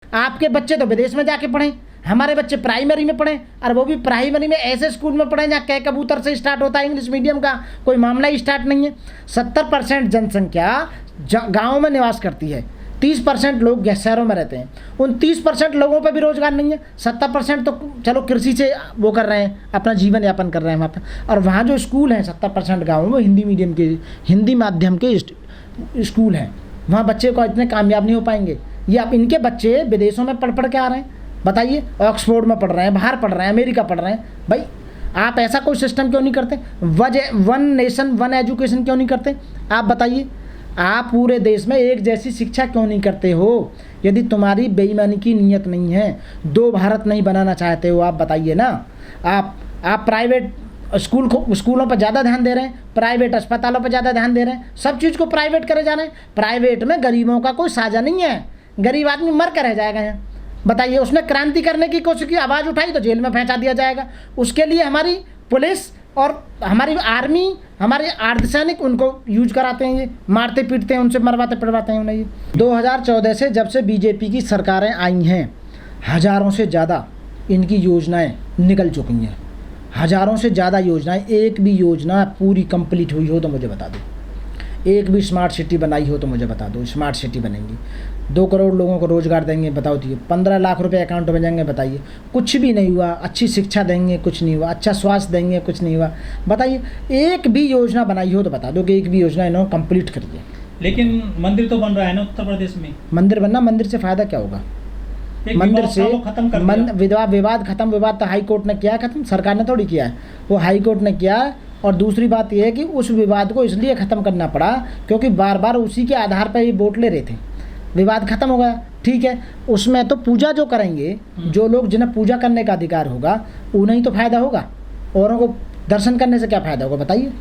आपके बच्चे तो विदेश में जाके पढ़ें, हमारे बच्चे प्राइमरी में पढ़ें, और वो भी प्राइमरी में ऐसे स्कूल में पढ़ें जहाँ कै कबूतर से स्टार्ट होता है, इंग्लिश मीडियम का कोई मामला ही स्टार्ट नहीं है। 70% जनसंख्या गाँव में निवास करती है, 30% लोग शहरों में रहते हैं। उन 30% लोगों पे भी रोजगार नहीं है। 70% तो चलो कृषि से वो कर रहे हैं, अपना जीवन यापन कर रहे हैं वहाँ पे। और वहाँ जो स्कूल हैं 70% गाँव में हिंदी मीडियम के, हिंदी माध्यम के स्कूल हैं, वहाँ बच्चे को इतने कामयाब नहीं हो पाएंगे। ये अब इनके बच्चे विदेशों में पढ़ के आ रहे हैं, बताइए, ऑक्सफोर्ड में पढ़ रहे हैं, बाहर पढ़ रहे हैं, अमेरिका पढ़ रहे हैं। भाई आप ऐसा कोई सिस्टम क्यों नहीं करते? वन नेशन वन एजुकेशन क्यों नहीं करते? आप बताइए, आप पूरे देश में एक जैसी शिक्षा क्यों नहीं करते हो? यदि तुम्हारी बेईमानी की नीयत नहीं है, दो भारत नहीं बनाना चाहते हो, आप बताइए ना। आप प्राइवेट स्कूलों पर ज़्यादा ध्यान दे रहे हैं, प्राइवेट अस्पतालों पर ज़्यादा ध्यान दे रहे हैं, सब चीज़ को प्राइवेट करे जा रहे हैं। प्राइवेट में गरीबों का कोई साझा नहीं है, गरीब आदमी मर कर रह जाएगा यहाँ। बताइए, उसने क्रांति करने की कोशिश की, आवाज़ उठाई तो जेल में पहुंचा दिया जाएगा। उसके लिए हमारी पुलिस और हमारी आर्मी, हमारे अर्धसैनिक उनको यूज कराते हैं, ये मारते पीटते हैं, उनसे मरवाते पड़वाते हैं उन्हें। ये 2014 से जब से बीजेपी की सरकारें आई हैं, हज़ारों से ज़्यादा इनकी योजनाएं निकल चुकी हैं, हज़ारों से ज़्यादा योजनाएं। एक भी योजना पूरी कंप्लीट हुई हो तो मुझे बता दो, एक भी स्मार्ट सिटी बनाई हो तो मुझे बता दो। स्मार्ट सिटी बनेंगी, 2 करोड़ लोगों को रोज़गार देंगे, बताओ दिए, 15 लाख रुपए अकाउंट में जाएंगे, बताइए, कुछ भी नहीं हुआ। अच्छी शिक्षा देंगे, कुछ नहीं हुआ। अच्छा स्वास्थ्य देंगे, कुछ नहीं हुआ। बताइए, एक भी योजना बनाई हो तो बता दो कि एक भी योजना इन्होंने कंप्लीट करी है। लेकिन मंदिर तो बन रहा है ना उत्तर प्रदेश में। मंदिर बनना, मंदिर से फ़ायदा क्या होगा? मंदिर से विवाद खत्म। विवाद तो हाई कोर्ट ने किया खत्म, सरकार ने थोड़ी किया है, वो हाई कोर्ट ने किया है। और दूसरी बात यह है कि उस विवाद को इसलिए ख़त्म करना पड़ा क्योंकि बार बार उसी के आधार पर ये वोट ले रहे थे। विवाद खत्म हो गया, ठीक है। उसमें तो पूजा जो करेंगे, जो लोग जिन्हें पूजा करने का अधिकार होगा, उन्हें तो फायदा होगा। औरों को दर्शन करने से क्या फ़ायदा होगा, बताइए।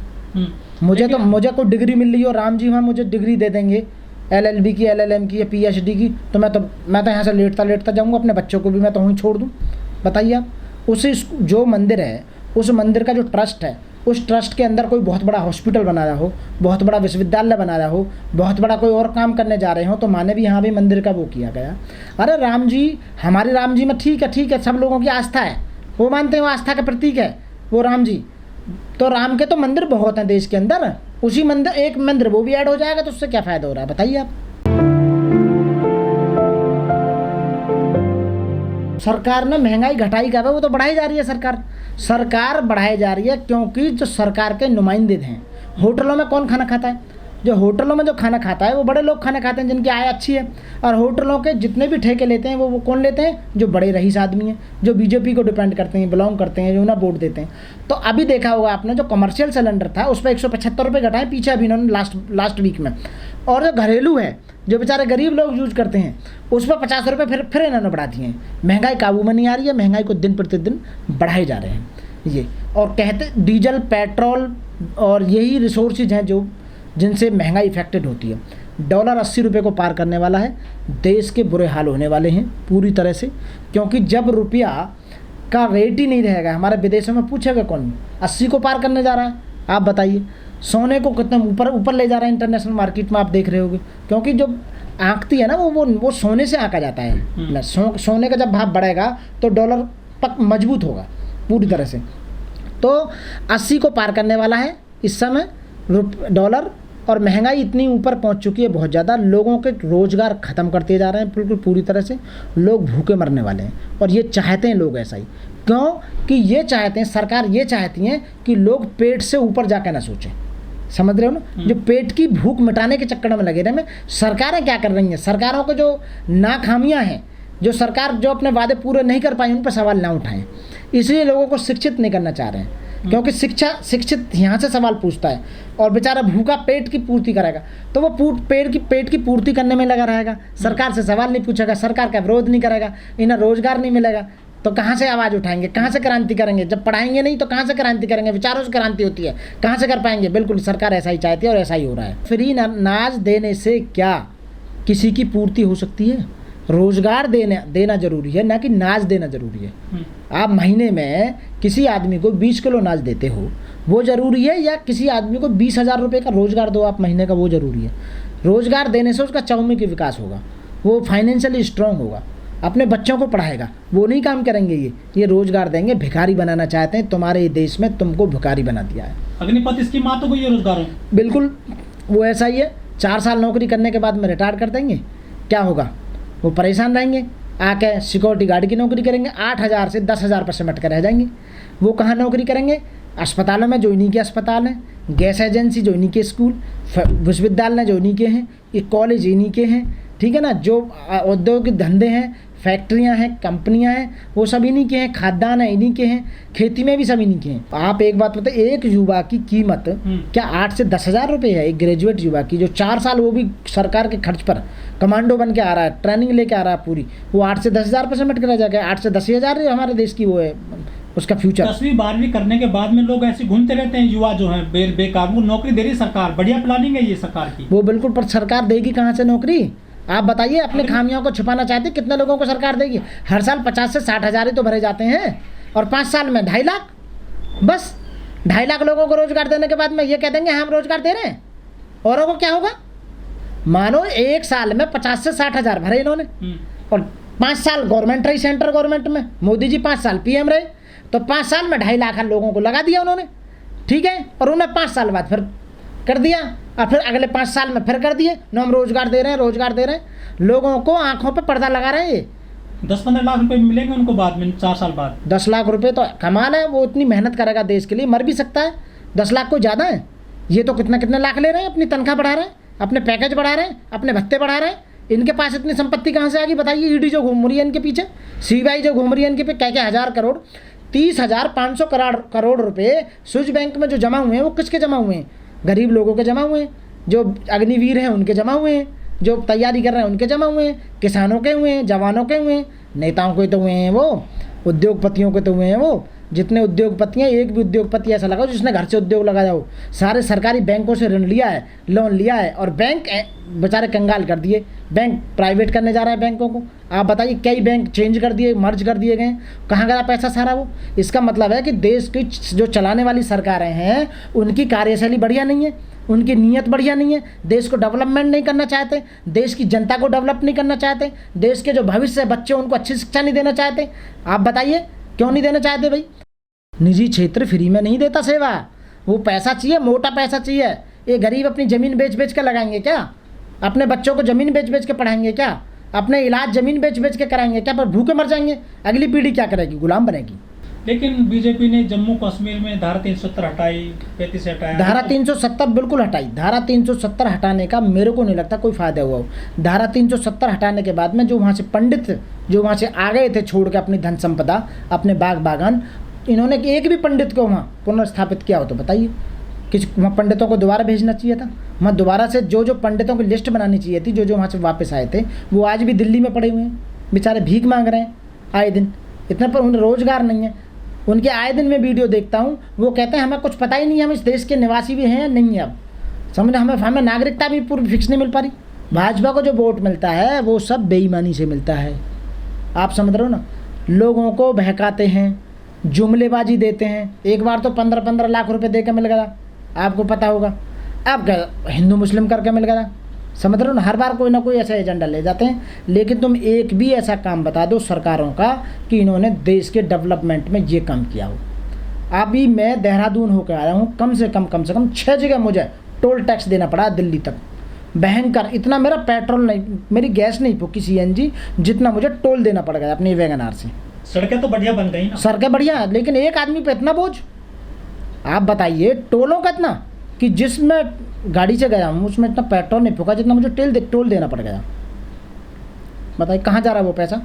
मुझे कोई डिग्री मिल रही हो, राम जी वहाँ मुझे डिग्री दे देंगे LLB की, LLM की या PhD की, तो मैं तो यहाँ से लेटता जाऊँगा, अपने बच्चों को भी मैं तो वहीं छोड़ दूँ। बताइए आप, उस जो मंदिर है, उस मंदिर का जो ट्रस्ट है, उस ट्रस्ट के अंदर कोई बहुत बड़ा हॉस्पिटल बना रहा हो, बहुत बड़ा विश्वविद्यालय बना रहा हो, बहुत बड़ा कोई और काम करने जा रहे हो, तो माने भी यहाँ भी मंदिर का वो किया गया। अरे राम जी, हमारे राम जी में ठीक है, सब लोगों की आस्था है, वो मानते हैं, वो आस्था का प्रतीक है वो राम जी। तो राम के तो मंदिर बहुत हैं देश के अंदर, उसी मंदिर, एक मंदिर वो भी ऐड हो जाएगा तो उससे क्या फ़ायदा हो रहा है, बताइए आप। सरकार ने महंगाई घटाई का, वो तो बढ़ाई जा रही है। सरकार बढ़ाई जा रही है क्योंकि जो सरकार के नुमाइंदे हैं, होटलों में कौन खाना खाता है? जो होटलों में जो खाना खाता है वो बड़े लोग खाना खाते हैं जिनकी आय अच्छी है। और होटलों के जितने भी ठेके लेते हैं वो कौन लेते हैं? जो बड़े रईस आदमी हैं, जो बीजेपी को डिपेंड करते हैं, बिलोंग करते हैं, जो उन्हें वोट देते हैं। तो अभी देखा होगा आपने, जो कमर्शियल सिलेंडर था उस पर 175 रुपये घटाए पीछे अभी इन्होंने लास्ट वीक में। और जो घरेलू है, जो बेचारे गरीब लोग यूज करते हैं, उस पर 50 रुपये फिर इन्होंने बढ़ा दिए हैं। महंगाई काबू में नहीं आ रही है, महंगाई को दिन प्रतिदिन बढ़ाए जा रहे हैं ये। और कहते डीजल, पेट्रोल और यही रिसोर्सेज हैं जो जिनसे महंगाई इफेक्टेड होती है। डॉलर 80 रुपये को पार करने वाला है, देश के बुरे हाल होने वाले हैं पूरी तरह से। क्योंकि जब रुपया का रेट ही नहीं रहेगा, हमारे विदेशों में पूछेगा कौन, 80 को पार करने जा रहा है। आप बताइए, सोने को कितना ऊपर ले जा रहा है इंटरनेशनल मार्केट में, आप देख रहे होगे। क्योंकि जो आंकती है ना वो सोने से आंका जाता है। सोने का जब भाव बढ़ेगा तो डॉलर मजबूत होगा पूरी तरह से। तो 80 को पार करने वाला है इस समय डॉलर। और महंगाई इतनी ऊपर पहुंच चुकी है, बहुत ज़्यादा, लोगों के रोज़गार ख़त्म करते जा रहे हैं बिल्कुल पूरी तरह से। लोग भूखे मरने वाले हैं और ये चाहते हैं लोग ऐसा ही। क्यों कि ये चाहते हैं, सरकार ये चाहती है कि लोग पेट से ऊपर जाकर ना सोचें। समझ रहे हो ना? जो पेट की भूख मिटाने के चक्कर में लगे रहे में सरकारें क्या कर रही हैं, सरकारों के जो नाकामियाँ हैं, जो सरकार जो अपने वादे पूरे नहीं कर पाई, उन पर सवाल ना उठाएं। इसलिए लोगों को शिक्षित नहीं करना चाह रहे हैं, क्योंकि शिक्षित यहाँ से सवाल पूछता है और बेचारा भूखा पेट की पूर्ति करेगा तो वो पेट की पूर्ति करने में लगा रहेगा, सरकार से सवाल नहीं पूछेगा, सरकार का विरोध नहीं करेगा, इन्हें रोजगार नहीं मिलेगा तो कहाँ से आवाज़ उठाएंगे, कहाँ से क्रांति करेंगे? जब पढ़ाएंगे नहीं तो कहाँ से क्रांति करेंगे? विचारों से क्रांति होती है, कहाँ से कर पाएंगे? बिल्कुल सरकार ऐसा ही चाहती है और ऐसा ही हो रहा है। फ्री नाज देने से क्या किसी की पूर्ति हो सकती है? रोजगार देना जरूरी है, ना कि नाज देना जरूरी है। आप महीने में किसी आदमी को 20 किलो नाज देते हो वो ज़रूरी है, या किसी आदमी को 20,000 रुपये का रोज़गार दो आप महीने का, वो ज़रूरी है? रोज़गार देने से उसका चौमुखी विकास होगा, वो फाइनेंशियली स्ट्रांग होगा, अपने बच्चों को पढ़ाएगा, वो नहीं काम करेंगे। ये रोजगार देंगे। भिखारी बनाना चाहते हैं, तुम्हारे देश में तुमको भिखारी बना दिया है। अग्निपथ स्कीम आ तो गई है रोजगार में। बिल्कुल वो ऐसा ही है। 4 साल नौकरी करने के बाद में रिटायर कर देंगे, क्या होगा? वो परेशान रहेंगे, आके सिक्योरिटी गार्ड की नौकरी करेंगे, 8,000 से 10,000 पर सिमट कर रह जाएंगे। वो कहाँ नौकरी करेंगे? अस्पतालों में, जो इन्हीं के अस्पताल हैं, गैस एजेंसी जो इन्हीं के स्कूल, विश्वविद्यालय जो इन्हीं के हैं, ये कॉलेज इन्हीं के हैं, ठीक है ना। जो औद्योगिक धंधे हैं, फैक्ट्रियां हैं, कंपनियां हैं, वो सब इन्हीं के हैं। खाद्यान्न है इन्हीं के हैं, खेती में भी सब इन्हीं के हैं। आप एक बात बताइए, एक युवा की कीमत क्या 8 से 10,000 रुपये है? एक ग्रेजुएट युवा की, जो 4 साल वो भी सरकार के खर्च पर कमांडो बन के आ रहा है, ट्रेनिंग लेके आ रहा है पूरी, वो 8 से 10,000 पर सिमट कर रह जाएगा। 8 से 10,000 हमारे देश की वो है, उसका फ्यूचर। 10वीं 12वीं करने के बाद में लोग ऐसे घूमते रहते हैं, युवा जो हैं बेकार। वो नौकरी दे रही सरकार, बढ़िया प्लानिंग है ये सरकार की। वो बिल्कुल, पर सरकार देगी कहाँ से नौकरी? आप बताइए। अपने खामियों को छुपाना चाहते, कितने लोगों को सरकार देगी? हर साल 50 से 60,000 ही तो भरे जाते हैं, और 5 साल में 2.5 लाख। बस 2.5 लाख लोगों को रोजगार देने के बाद में ये कह देंगे हम रोजगार दे रहे हैं, औरों को क्या होगा? मानो 1 साल में 50 से 60,000 भरे इन्होंने, और 5 साल गवर्नमेंट रही, सेंट्रल गवर्नमेंट में। मोदी जी 5 साल पीएम रहे, तो 5 साल में 2.5 लाख लोगों को लगा दिया उन्होंने, ठीक है। और उन्हें 5 साल बाद फिर कर दिया, और फिर अगले 5 साल में फिर कर दिए, नो हम रोजगार दे रहे हैं, रोजगार दे रहे हैं। लोगों को आंखों पे पर्दा लगा रहे हैं। ये 10-15 लाख रुपए मिलेंगे उनको बाद में, 4 साल बाद। 10 लाख रुपए तो कमाल है। वो इतनी मेहनत करेगा देश के लिए, मर भी सकता है। 10 लाख को ज़्यादा है। ये तो कितने कितने लाख ले रहे हैं, अपनी तनख्वाह बढ़ा रहे हैं, अपने पैकेज बढ़ा रहे हैं, अपने भत्ते बढ़ा रहे हैं। इनके पास इतनी संपत्ति कहाँ से आ गई बताइए? ईडी जो घूम रही है इनके पीछे, सीबीआई जो घूम रही है इनके पे, क्या 1000 करोड़, 30,500 करोड़ रुपए स्विस बैंक में जो जमा हुए हैं, वो किसके जमा हुए हैं? गरीब लोगों के जमा हुए हैं, जो अग्निवीर हैं उनके जमा हुए हैं, जो तैयारी कर रहे हैं उनके जमा हुए हैं, किसानों के हुए हैं, जवानों के हुए हैं, नेताओं के तो हुए हैं, वो उद्योगपतियों के तो हुए हैं। वो जितने उद्योगपति हैं, एक भी उद्योगपति ऐसा लगाओ जिसने घर से उद्योग लगाया हो। सारे सरकारी बैंकों से ऋण लिया है, लोन लिया है, और बैंक बेचारे कंगाल कर दिए। बैंक प्राइवेट करने जा रहा है बैंकों को। आप बताइए, कई बैंक चेंज कर दिए, मर्ज कर दिए गए, कहाँ गया पैसा सारा? वो इसका मतलब है कि देश की जो चलाने वाली सरकारें हैं, उनकी कार्यशैली बढ़िया नहीं है, उनकी नीयत बढ़िया नहीं है, देश को डेवलपमेंट नहीं करना चाहते, देश की जनता को डेवलप नहीं करना चाहते, देश के जो भविष्य बच्चे उनको अच्छी शिक्षा नहीं देना चाहते। आप बताइए क्यों नहीं देना चाहते भाई? निजी क्षेत्र फ्री में नहीं देता सेवा, वो पैसा चाहिए, मोटा पैसा चाहिए। ये गरीब अपनी ज़मीन बेच बेच के लगाएंगे क्या? अपने बच्चों को ज़मीन बेच बेच के पढ़ाएंगे क्या? अपने इलाज ज़मीन बेच बेच के कराएंगे क्या? पर भूखे मर जाएंगे। अगली पीढ़ी क्या करेगी? गुलाम बनेगी। लेकिन बीजेपी ने जम्मू कश्मीर में धारा 370 हटाई, 35 हटाया। धारा 370 बिल्कुल हटाई। धारा 370 हटाने का मेरे को नहीं लगता कोई फ़ायदा हुआ हो। धारा 370 हटाने के बाद में जो वहाँ से पंडित जो वहाँ से आ गए थे छोड़ के अपनी धन संपदा, अपने बाग बागान, इन्होंने एक भी पंडित को वहाँ पुनर्स्थापित किया हो तो बताइए? किस वहाँ पंडितों को दोबारा भेजना चाहिए था। वहाँ दोबारा से जो पंडितों की लिस्ट बनानी चाहिए थी, जो वहाँ से वापस आए थे, वो आज भी दिल्ली में पड़े हुए हैं, बेचारे भीख मांग रहे हैं आए दिन। इतने पर उन्हें रोज़गार नहीं है। उनके आए दिन मैं वीडियो देखता हूँ, वो कहते हैं हमें कुछ पता ही नहीं है, हम इस देश के निवासी भी हैं या नहीं है। अब समझ, हमें नागरिकता भी पूरी फिक्स नहीं मिल पा रही। भाजपा को जो वोट मिलता है वो सब बेईमानी से मिलता है। आप समझ रहे हो ना? लोगों को बहकाते हैं, जुमलेबाजी देते हैं। एक बार तो 15-15 लाख रुपए दे के मिल गया, आपको पता होगा। अब हिंदू मुस्लिम करके मिल गया। समझ रहे हो ना? हर बार कोई ना कोई ऐसा एजेंडा ले जाते हैं। लेकिन तुम एक भी ऐसा काम बता दो सरकारों का कि इन्होंने देश के डेवलपमेंट में ये काम किया हो। अभी मैं देहरादून होकर आया हूँ, कम से कम 6 जगह मुझे टोल टैक्स देना पड़ा दिल्ली तक। भयंकर। इतना मेरा पेट्रोल नहीं, मेरी गैस नहीं फूकी CNG, जितना मुझे टोल देना पड़ गया अपनी वैगन-आर से। सड़कें तो बढ़िया बन गई ना? सड़कें बढ़िया, लेकिन एक आदमी पे इतना बोझ। आप बताइए टोलों का इतना कि जिसमें गाड़ी से गया हूँ उसमें इतना पेट्रोल नहीं फूका जितना मुझे टोल देना पड़ गया। बताइए कहाँ जा रहा है वो पैसा?